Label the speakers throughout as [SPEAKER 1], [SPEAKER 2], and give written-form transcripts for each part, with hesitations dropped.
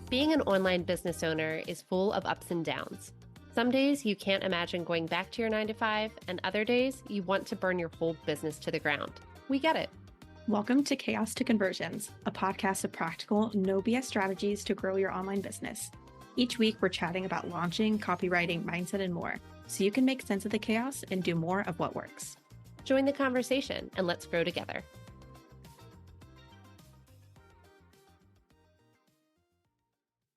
[SPEAKER 1] Being an online business owner is full of ups and downs. Some days you can't imagine going back to your 9 to 5, and other days you want to burn your whole business to the ground. We get it.
[SPEAKER 2] Welcome to Chaos to Conversions, a podcast of practical, no BS strategies to grow your online business. Each week, we're chatting about launching, copywriting, mindset, and more, so you can make sense of the chaos and do more of what works.
[SPEAKER 1] Join the conversation and let's grow together.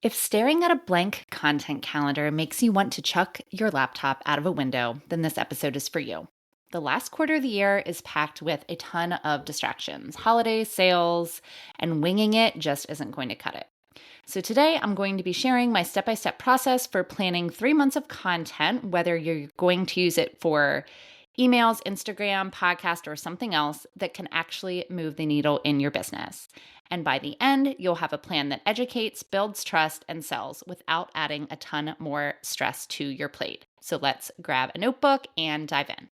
[SPEAKER 3] If staring at a blank content calendar makes you want to chuck your laptop out of a window, then this episode is for you. The last quarter of the year is packed with a ton of distractions, holidays, sales, and winging it just isn't going to cut it. So today I'm going to be sharing my step-by-step process for planning 3 months of content, whether you're going to use it for emails, Instagram, podcast, or something else that can actually move the needle in your business. And by the end, you'll have a plan that educates, builds trust, and sells without adding a ton more stress to your plate. So let's grab a notebook and dive in.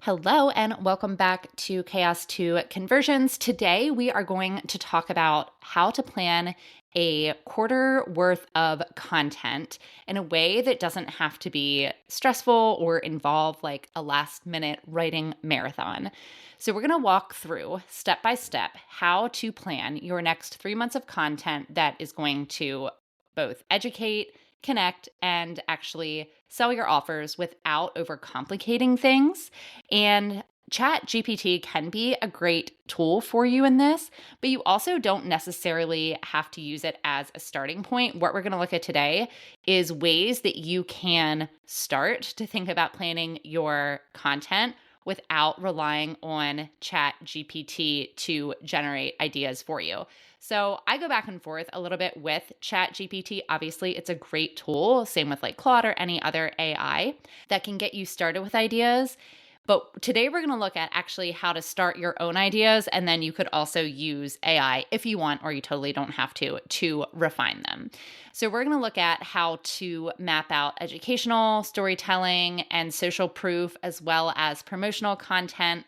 [SPEAKER 3] Hello, and welcome back to Chaos to Conversions. Today, we are going to talk about how to plan a quarter worth of content in a way that doesn't have to be stressful or involve like a last minute writing marathon. So we're going to walk through step by step how to plan your next 3 months of content that is going to both educate, connect, and actually sell your offers without overcomplicating things. And ChatGPT can be a great tool for you in this, but you also don't necessarily have to use it as a starting point. What we're going to look at today is ways that you can start to think about planning your content without relying on ChatGPT to generate ideas for you. So I go back and forth a little bit with ChatGPT. Obviously, it's a great tool, same with like Claude or any other AI that can get you started with ideas. But today we're going to look at actually how to start your own ideas, and then you could also use AI if you want, or you totally don't have to refine them. So we're going to look at how to map out educational, storytelling, and social proof, as well as promotional content,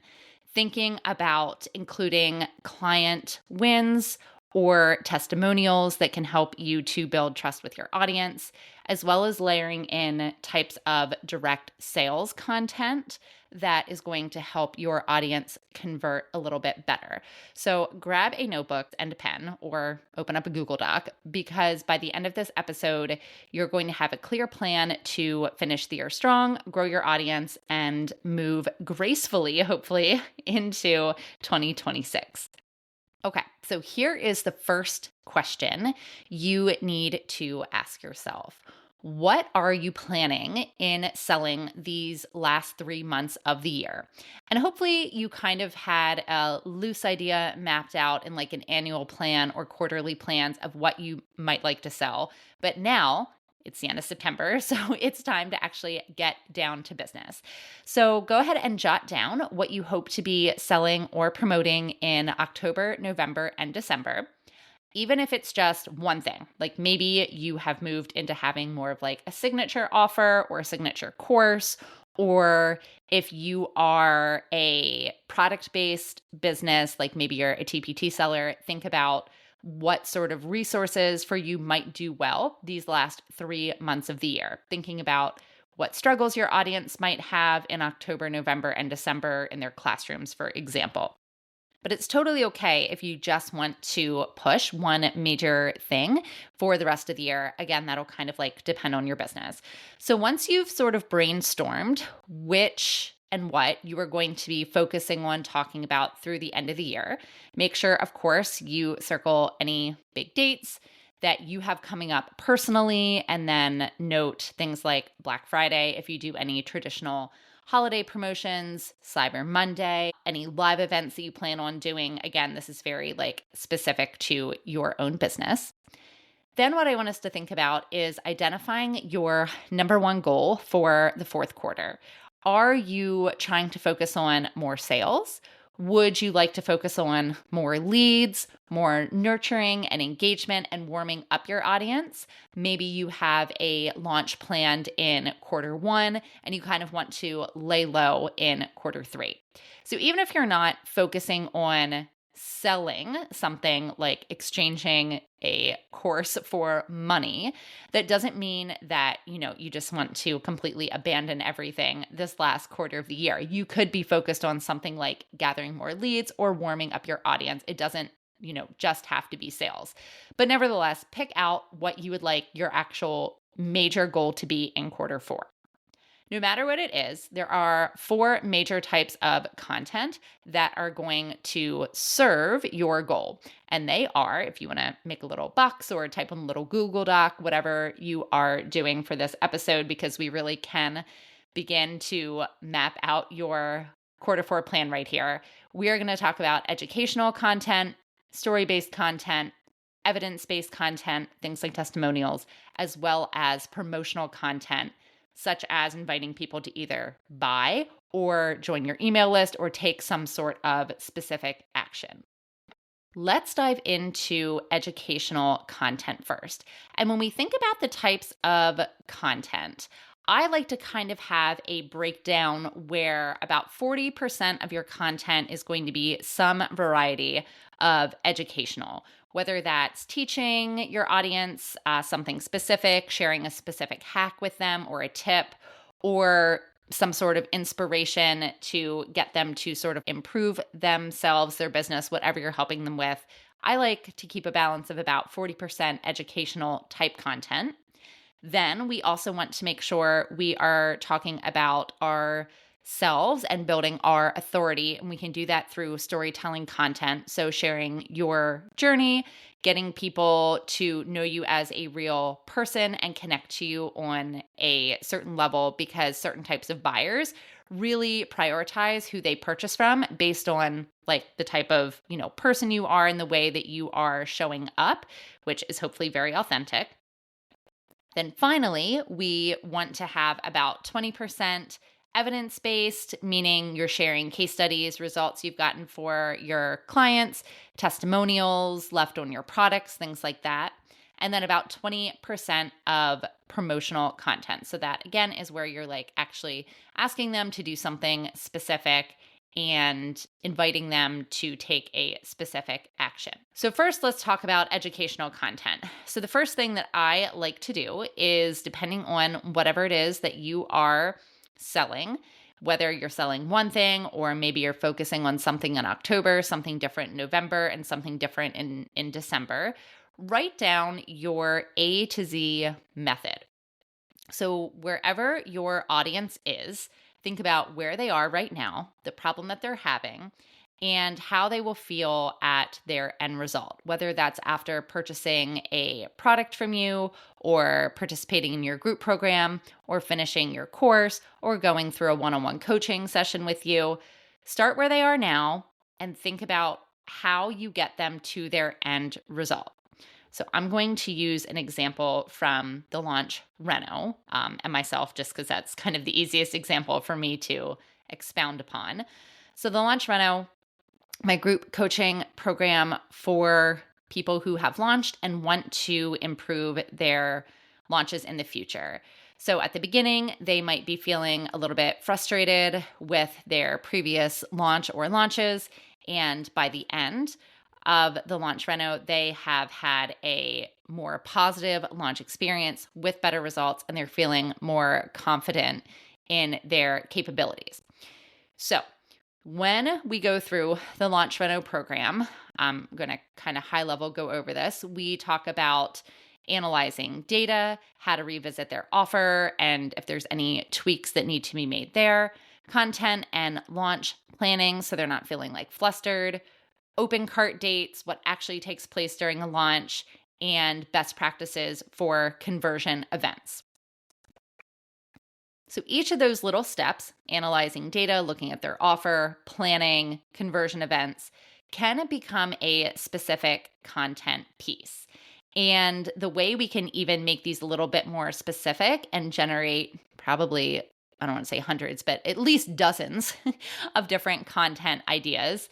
[SPEAKER 3] thinking about including client wins or testimonials that can help you to build trust with your audience, as well as layering in types of direct sales content that is going to help your audience convert a little bit better. So grab a notebook and a pen or open up a Google Doc, because by the end of this episode, you're going to have a clear plan to finish the year strong, grow your audience, and move gracefully, hopefully, into 2026. Okay, so here is the first question you need to ask yourself. What are you planning in selling these last 3 months of the year? And hopefully you kind of had a loose idea mapped out in like an annual plan or quarterly plans of what you might like to sell. But now it's the end of September, so it's time to actually get down to business. So go ahead and jot down what you hope to be selling or promoting in October, November, and December. Even if it's just one thing, like maybe you have moved into having more of like a signature offer or a signature course, or if you are a product-based business, like maybe you're a TPT seller, think about what sort of resources for you might do well these last 3 months of the year. Thinking about what struggles your audience might have in October, November, and December in their classrooms, for example. But it's totally okay if you just want to push one major thing for the rest of the year. Again, that'll kind of like depend on your business. So once you've sort of brainstormed which and what you are going to be focusing on talking about through the end of the year, make sure, of course, you circle any big dates that you have coming up personally, and then note things like Black Friday if you do any traditional holiday promotions, Cyber Monday, any live events that you plan on doing. Again, this is very like specific to your own business. Then what I want us to think about is identifying your number one goal for the fourth quarter. Are you trying to focus on more sales? Would you like to focus on more leads, more nurturing and engagement and warming up your audience? Maybe you have a launch planned in quarter one and you kind of want to lay low in quarter three. So even if you're not focusing on selling something like exchanging a course for money, that doesn't mean that, you just want to completely abandon everything this last quarter of the year. You could be focused on something like gathering more leads or warming up your audience. It doesn't, just have to be sales. But nevertheless, pick out what you would like your actual major goal to be in quarter four. No matter what it is, there are 4 major types of content that are going to serve your goal. And they are, if you want to make a little box or type on a little Google Doc, whatever you are doing for this episode, because we really can begin to map out your quarter four plan right here. We are going to talk about educational content, story-based content, evidence-based content, things like testimonials, as well as promotional content, such as inviting people to either buy or join your email list or take some sort of specific action. Let's dive into educational content first. And when we think about the types of content, I like to kind of have a breakdown where about 40% of your content is going to be some variety of educational, whether that's teaching your audience something specific, sharing a specific hack with them or a tip, or some sort of inspiration to get them to sort of improve themselves, their business, whatever you're helping them with. I like to keep a balance of about 40% educational type content. Then we also want to make sure we are talking about ourselves and building our authority. And we can do that through storytelling content. So sharing your journey, getting people to know you as a real person and connect to you on a certain level, because certain types of buyers really prioritize who they purchase from based on like the type of, person you are and the way that you are showing up, which is hopefully very authentic. Then finally, we want to have about 20% evidence-based, meaning you're sharing case studies, results you've gotten for your clients, testimonials left on your products, things like that. And then about 20% of promotional content. So that again is where you're like actually asking them to do something specific and inviting them to take a specific action. So first, let's talk about educational content. So the first thing that I like to do is, depending on whatever it is that you are selling, whether you're selling one thing or maybe you're focusing on something in October, something different in November, and something different in December, write down your A to Z method. So wherever your audience is, think about where they are right now, the problem that they're having, and how they will feel at their end result, whether that's after purchasing a product from you or participating in your group program or finishing your course or going through a one-on-one coaching session with you. Start where they are now and think about how you get them to their end result. So I'm going to use an example from the launch reno and myself, just because that's kind of the easiest example for me to expound upon. So the launch reno, my group coaching program for people who have launched and want to improve their launches in the future. So at the beginning, they might be feeling a little bit frustrated with their previous launch or launches. And by the end of the launch reno, they have had a more positive launch experience with better results, and they're feeling more confident in their capabilities. So when we go through the launch reno program, I'm going to kind of high level go over this. We talk about analyzing data, how to revisit their offer, and if there's any tweaks that need to be made there, content and launch planning so they're not feeling like flustered, open cart dates, what actually takes place during a launch, and best practices for conversion events. So each of those little steps, analyzing data, looking at their offer, planning, conversion events, can become a specific content piece. And the way we can even make these a little bit more specific and generate probably, I don't want to say hundreds, but at least dozens of different content ideas,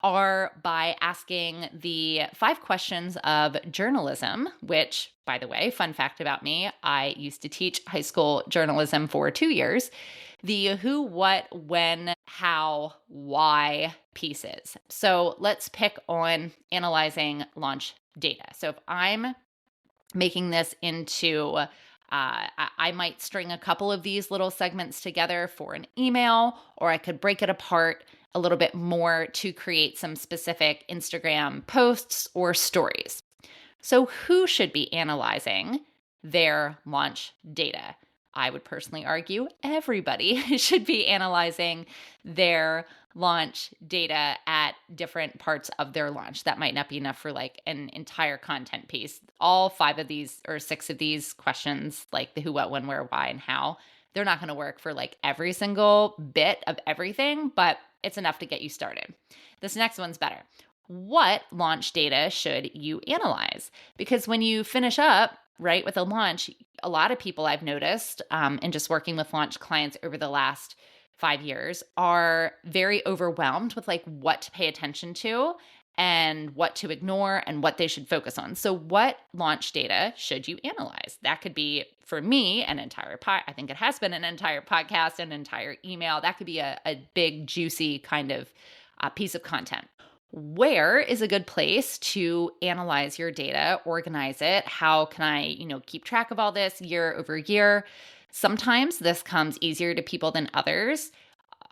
[SPEAKER 3] are by asking the 5 questions of journalism, which, by the way, fun fact about me, I used to teach high school journalism for 2 years. The who, what, when, how, why pieces. So let's pick on analyzing launch data. So if I'm making this into I might string a couple of these little segments together for an email, or I could break it apart a little bit more to create some specific Instagram posts or stories. So, who should be analyzing their launch data? I would personally argue everybody should be analyzing their launch data at different parts of their launch. That might not be enough for like an entire content piece. All 5 of these or 6 of these questions, like the who, what, when, where, why, and how, they're not going to work for like every single bit of everything, but it's enough to get you started. This next one's better. What launch data should you analyze? Because when you finish up, right, with a launch, a lot of people I've noticed in just working with launch clients over the last 5 years are very overwhelmed with like what to pay attention to and what to ignore and what they should focus on. So what launch data should you analyze? That could be, for me, an entire I think it has been an entire podcast, an entire email. That could be a big, juicy kind of piece of content. Where is a good place to analyze your data, organize it? How can I, keep track of all this year over year? Sometimes this comes easier to people than others.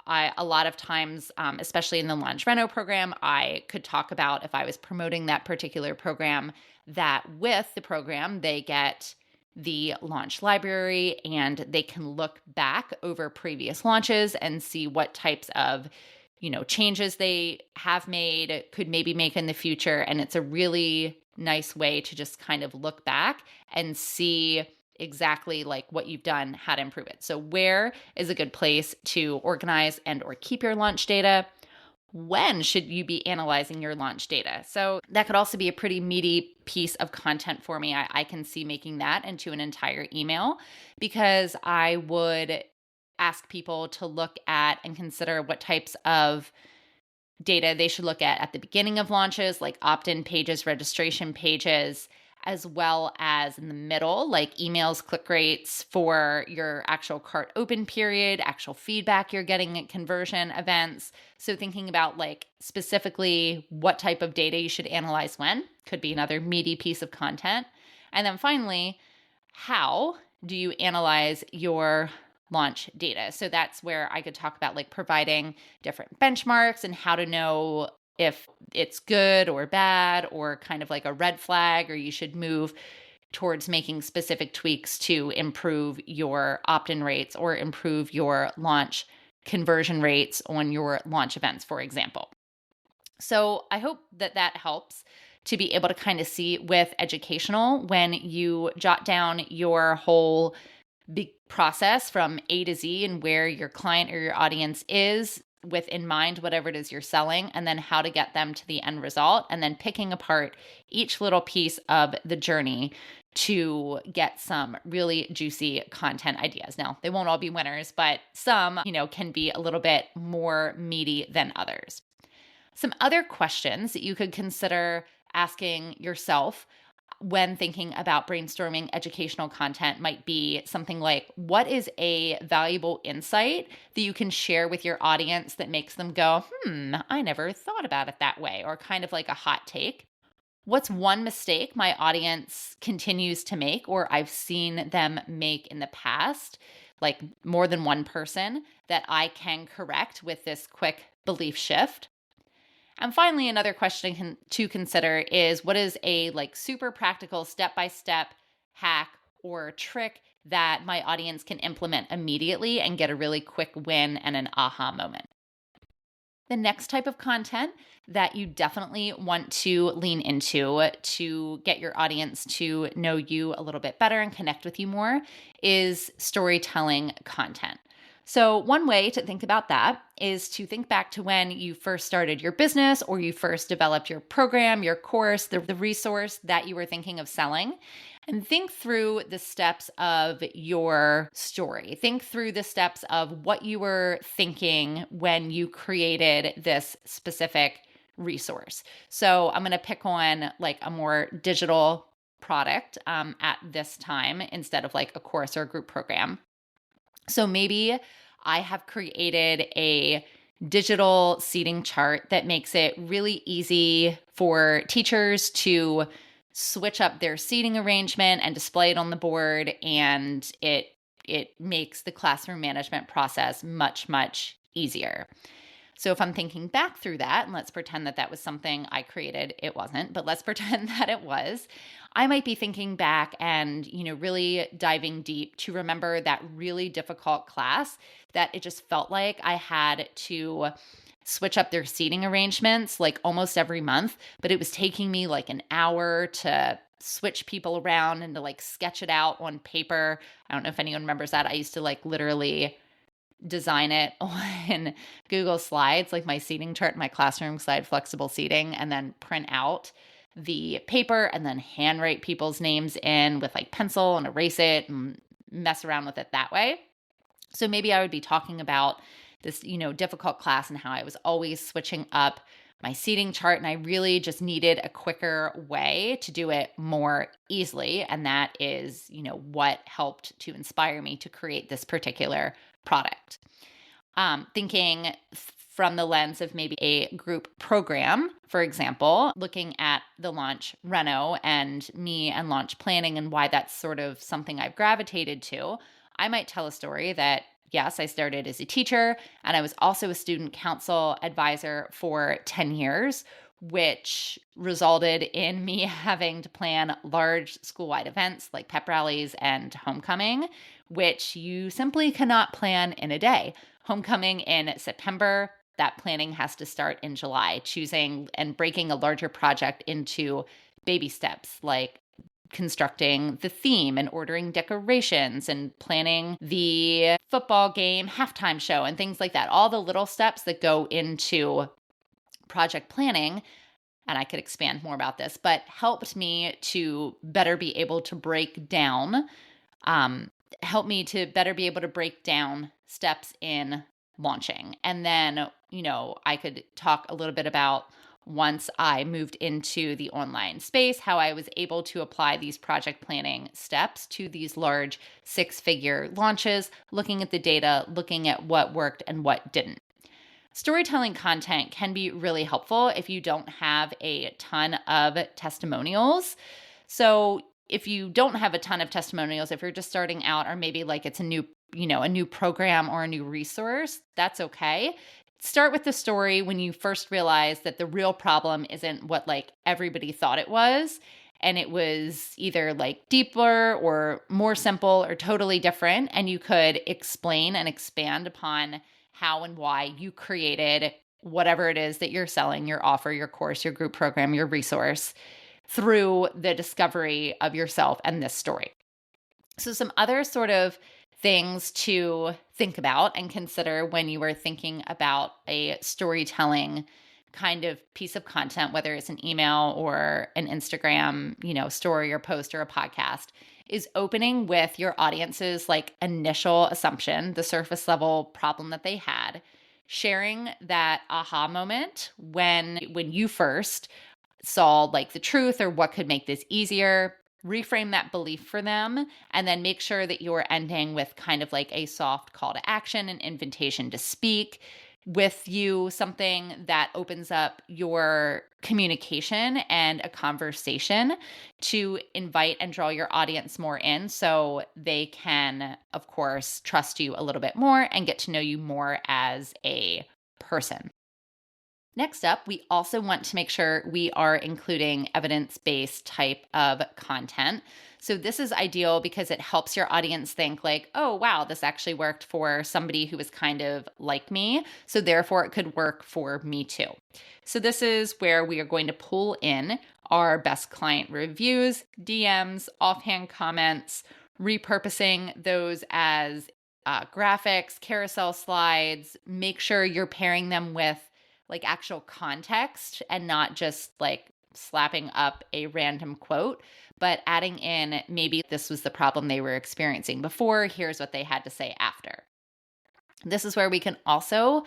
[SPEAKER 3] A lot of times, especially in the Launch Reno program, I could talk about if I was promoting that particular program, that with the program, they get the launch library and they can look back over previous launches and see what types of changes they have made, could maybe make in the future. And it's a really nice way to just kind of look back and see exactly like what you've done, how to improve it. So where is a good place to organize and or keep your launch data? When should you be analyzing your launch data? So that could also be a pretty meaty piece of content for me. I can see making that into an entire email, because I would ask people to look at and consider what types of data they should look at the beginning of launches, like opt-in pages, registration pages, as well as in the middle, like emails, click rates for your actual cart open period, actual feedback you're getting at conversion events. So thinking about like specifically what type of data you should analyze when could be another meaty piece of content. And then finally, how do you analyze your launch data? So that's where I could talk about like providing different benchmarks and how to know if it's good or bad, or kind of like a red flag, or you should move towards making specific tweaks to improve your opt-in rates or improve your launch conversion rates on your launch events, for example. So I hope that helps to be able to kind of see with educational, when you jot down your whole big process from A to Z and where your client or your audience is with in mind, whatever it is you're selling, and then how to get them to the end result, and then picking apart each little piece of the journey to get some really juicy content ideas. Now, they won't all be winners, but some, can be a little bit more meaty than others. Some other questions that you could consider asking yourself when thinking about brainstorming educational content might be something like, what is a valuable insight that you can share with your audience that makes them go, I never thought about it that way, or kind of like a hot take? What's one mistake my audience continues to make, or I've seen them make in the past, like more than one person, that I can correct with this quick belief shift? And finally, another question to consider is, what is a like super practical step-by-step hack or trick that my audience can implement immediately and get a really quick win and an aha moment? The next type of content that you definitely want to lean into to get your audience to know you a little bit better and connect with you more is storytelling content. So one way to think about that is to think back to when you first started your business, or you first developed your program, your course, the resource that you were thinking of selling, and think through the steps of your story. Think through the steps of what you were thinking when you created this specific resource. So I'm going to pick on like a more digital product at this time instead of like a course or a group program. So maybe I have created a digital seating chart that makes it really easy for teachers to switch up their seating arrangement and display it on the board, and it makes the classroom management process much, much easier. So if I'm thinking back through that, and let's pretend that that was something I created, it wasn't, but let's pretend that it was, I might be thinking back and, really diving deep to remember that really difficult class that it just felt like I had to switch up their seating arrangements like almost every month, but it was taking me like an hour to switch people around and to like sketch it out on paper. I don't know if anyone remembers that. I used to like literally design it on Google Slides, like my seating chart in my classroom because I had flexible seating, and then print out the paper and then handwrite people's names in with like pencil and erase it and mess around with it that way. So maybe I would be talking about this, difficult class and how I was always switching up my seating chart, and I really just needed a quicker way to do it more easily. And that is, what helped to inspire me to create this particular product. Thinking from the lens of maybe a group program, for example, looking at the launch reno and me and launch planning and why that's sort of something I've gravitated to, I might tell a story that yes, I started as a teacher, and I was also a student council advisor for 10 years, which resulted in me having to plan large school-wide events like pep rallies and homecoming, which you simply cannot plan in a day. Homecoming in September, that planning has to start in July, choosing and breaking a larger project into baby steps like constructing the theme and ordering decorations and planning the football game halftime show and things like that. All the little steps that go into project planning, and I could expand more about this, but helped me to better be able to break down, steps in launching. And then, I could talk a little bit about once I moved into the online space, how I was able to apply these project planning steps to these large 6-figure launches, looking at the data, looking at what worked and what didn't. Storytelling content can be really helpful if you don't have a ton of testimonials. So if you don't have a ton of testimonials, if you're just starting out, or maybe like it's a new program or a new resource, that's okay. Start with the story when you first realize that the real problem isn't what like everybody thought it was, and it was either like deeper or more simple or totally different, and you could explain and expand upon how and why you created whatever it is that you're selling, your offer, your course, your group program, your resource, through the discovery of yourself and this story. So some other sort of things to think about and consider when you are thinking about a storytelling kind of piece of content, whether it's an email or an Instagram, story or post or a podcast, is opening with your audience's like initial assumption, the surface level problem that they had, sharing that aha moment when you first saw like the truth or what could make this easier, reframe that belief for them, and then make sure that you're ending with kind of like a soft call to action, an invitation to speak with you, something that opens up your communication and a conversation to invite and draw your audience more in so they can, of course, trust you a little bit more and get to know you more as a person. Next up, we also want to make sure we are including evidence-based type of content. So this is ideal because it helps your audience think like, oh, wow, this actually worked for somebody who was kind of like me. So therefore, it could work for me too. So this is where we are going to pull in our best client reviews, DMs, offhand comments, repurposing those as graphics, carousel slides. Make sure you're pairing them with like actual context and not just like slapping up a random quote, but adding in maybe this was the problem they were experiencing before, here's what they had to say after. This is where we can also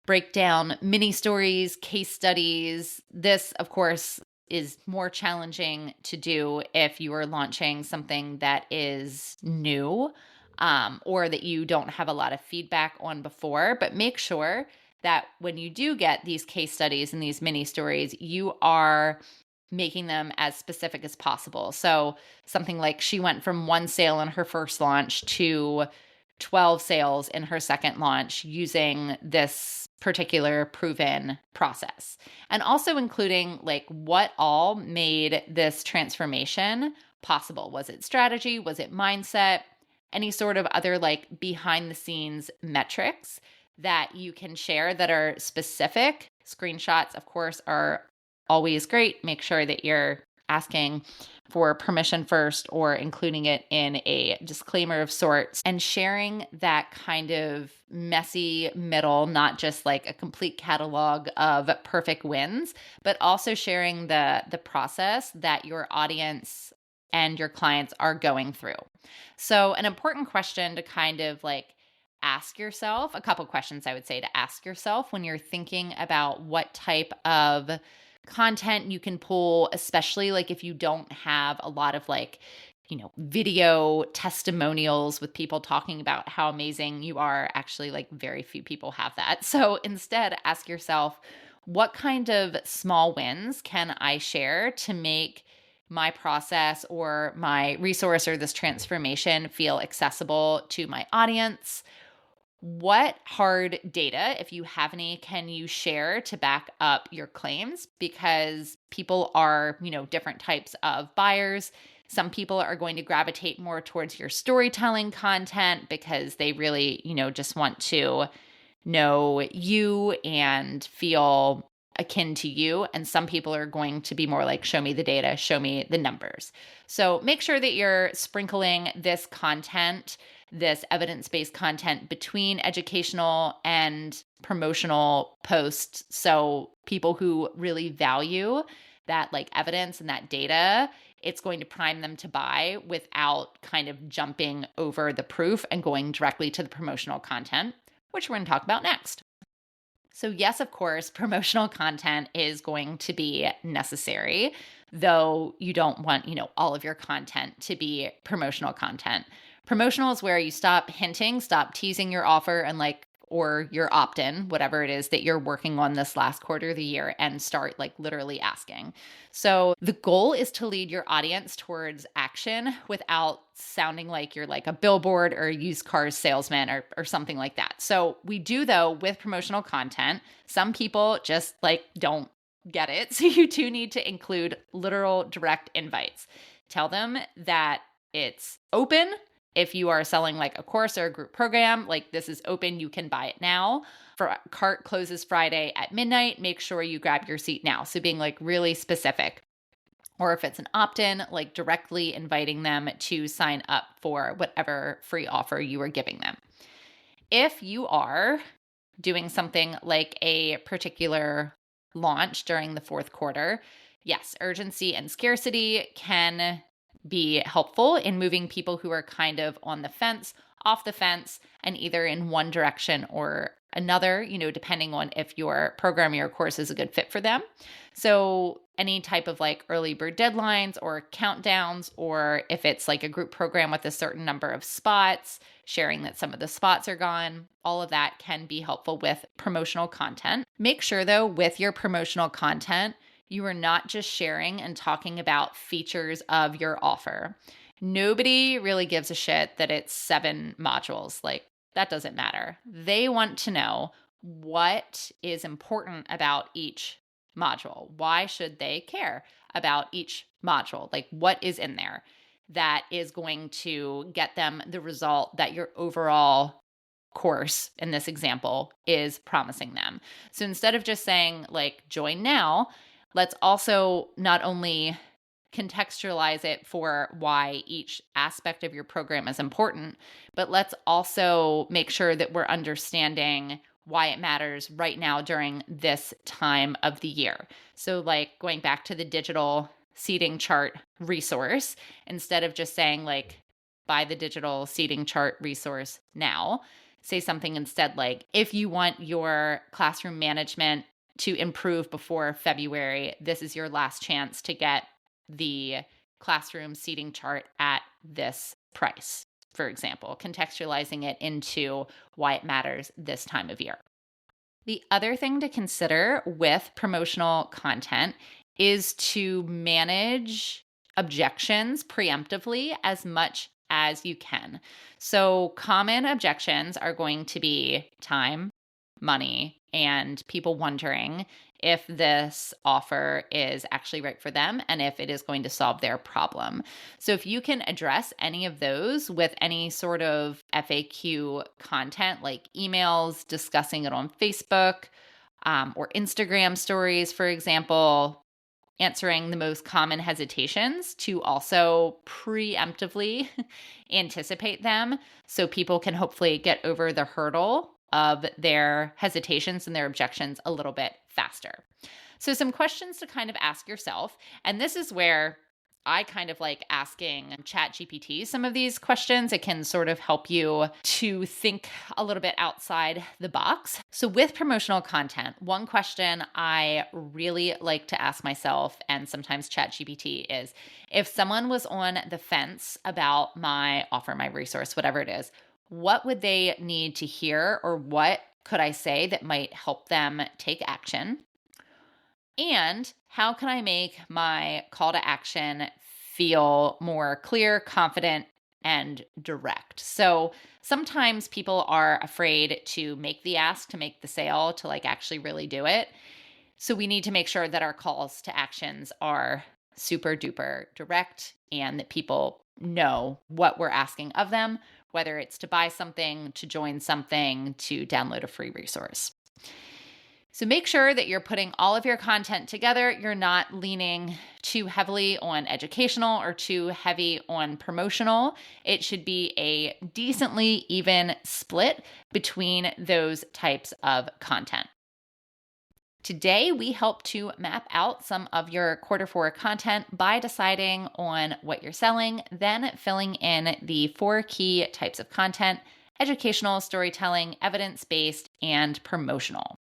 [SPEAKER 3] break down mini stories, case studies. This, of course, is more challenging to do if you are launching something that is new, or that you don't have a lot of feedback on before. But make sure that when you do get these case studies and these mini stories, you are making them as specific as possible. So something like she went from 1 sale in her first launch to 12 sales in her second launch using this particular proven process. And also including like what all made this transformation possible. Was it strategy? Was it mindset? Any sort of other like behind the scenes metrics that you can share that are specific. Screenshots, of course, are always great. Make sure that you're asking for permission first or including it in a disclaimer of sorts, and sharing that kind of messy middle, not just like a complete catalog of perfect wins, but also sharing the process that your audience and your clients are going through. So an important question to kind of like ask yourself, a couple questions I would say to ask yourself when you're thinking about what type of content you can pull, especially like if you don't have a lot of like, video testimonials with people talking about how amazing you are. Actually, like very few people have that. So instead, ask yourself, what kind of small wins can I share to make my process or my resource or this transformation feel accessible to my audience? What hard data, if you have any, can you share to back up your claims? Because people are, different types of buyers. Some people are going to gravitate more towards your storytelling content because they really, just want to know you and feel akin to you. And some people are going to be more like, show me the data, show me the numbers. So make sure that you're sprinkling this content, this evidence-based content between educational and promotional posts. So people who really value that like evidence and that data, it's going to prime them to buy without kind of jumping over the proof and going directly to the promotional content, which we're going to talk about next. So yes, of course, promotional content is going to be necessary, though you don't want, all of your content to be promotional content. Promotional is where you stop hinting, stop teasing your offer and or your opt-in, whatever it is that you're working on this last quarter of the year, and start like literally asking. So the goal is to lead your audience towards action without sounding like you're like a billboard or a used cars salesman or something like that. So we do, though, with promotional content, some people just like don't get it. So you do need to include literal direct invites. Tell them that it's open. If you are selling like a course or a group program, like this is open, you can buy it now. For cart closes Friday at midnight, make sure you grab your seat now. So being like really specific. Or if it's an opt-in, like directly inviting them to sign up for whatever free offer you are giving them. If you are doing something like a particular launch during the fourth quarter, yes, urgency and scarcity can be helpful in moving people who are kind of on the fence, off the fence, and either in one direction or another, depending on if your program or your course is a good fit for them. So any type of like early bird deadlines or countdowns, or if it's like a group program with a certain number of spots, sharing that some of the spots are gone, all of that can be helpful with promotional content. Make sure though, with your promotional content, you are not just sharing and talking about features of your offer. Nobody really gives a shit that it's 7 modules. Like, that doesn't matter. They want to know what is important about each module. Why should they care about each module? Like, what is in there that is going to get them the result that your overall course in this example is promising them? So instead of just saying like, join now, let's also not only contextualize it for why each aspect of your program is important, but let's also make sure that we're understanding why it matters right now during this time of the year. So like going back to the digital seating chart resource, instead of just saying like, buy the digital seating chart resource now, say something instead like, if you want your classroom management to improve before February, this is your last chance to get the classroom seating chart at this price, for example, contextualizing it into why it matters this time of year. The other thing to consider with promotional content is to manage objections preemptively as much as you can. So common objections are going to be time, money, and people wondering if this offer is actually right for them and if it is going to solve their problem. So if you can address any of those with any sort of FAQ content, like emails discussing it on Facebook, or Instagram stories, for example, answering the most common hesitations to also preemptively anticipate them so people can hopefully get over the hurdle of their hesitations and their objections a little bit faster. So some questions to kind of ask yourself, and this is where I kind of like asking ChatGPT some of these questions. It can sort of help you to think a little bit outside the box. So with promotional content, one question I really like to ask myself and sometimes ChatGPT is, if someone was on the fence about my offer, my resource, whatever it is, what would they need to hear, or what could I say that might help them take action? And how can I make my call to action feel more clear, confident, and direct? So sometimes people are afraid to make the ask, to make the sale, to like actually really do it. So we need to make sure that our calls to actions are super duper direct and that people know what we're asking of them, whether it's to buy something, to join something, to download a free resource. So make sure that you're putting all of your content together. You're not leaning too heavily on educational or too heavy on promotional. It should be a decently even split between those types of content. Today, we help to map out some of your Q4 content by deciding on what you're selling, then filling in the 4 key types of content: educational, storytelling, evidence-based, and promotional.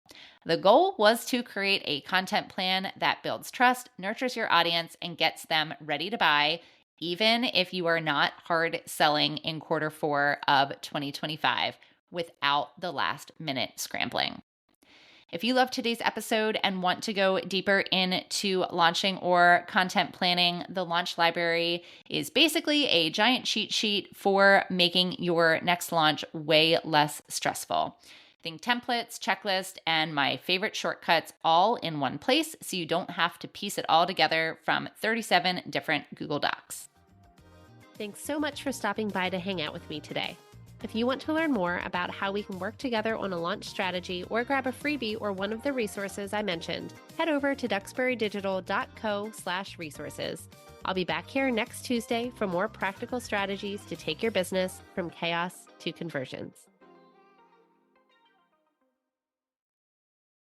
[SPEAKER 3] The goal was to create a content plan that builds trust, nurtures your audience, and gets them ready to buy, even if you are not hard selling in Q4 of 2025 without the last-minute scrambling. If you love today's episode and want to go deeper into launching or content planning, the Launch Library is basically a giant cheat sheet for making your next launch way less stressful. Think templates, checklist, and my favorite shortcuts all in one place so you don't have to piece it all together from 37 different Google Docs.
[SPEAKER 1] Thanks so much for stopping by to hang out with me today. If you want to learn more about how we can work together on a launch strategy or grab a freebie or one of the resources I mentioned, head over to duxburydigital.co/resources. I'll be back here next Tuesday for more practical strategies to take your business from chaos to conversions.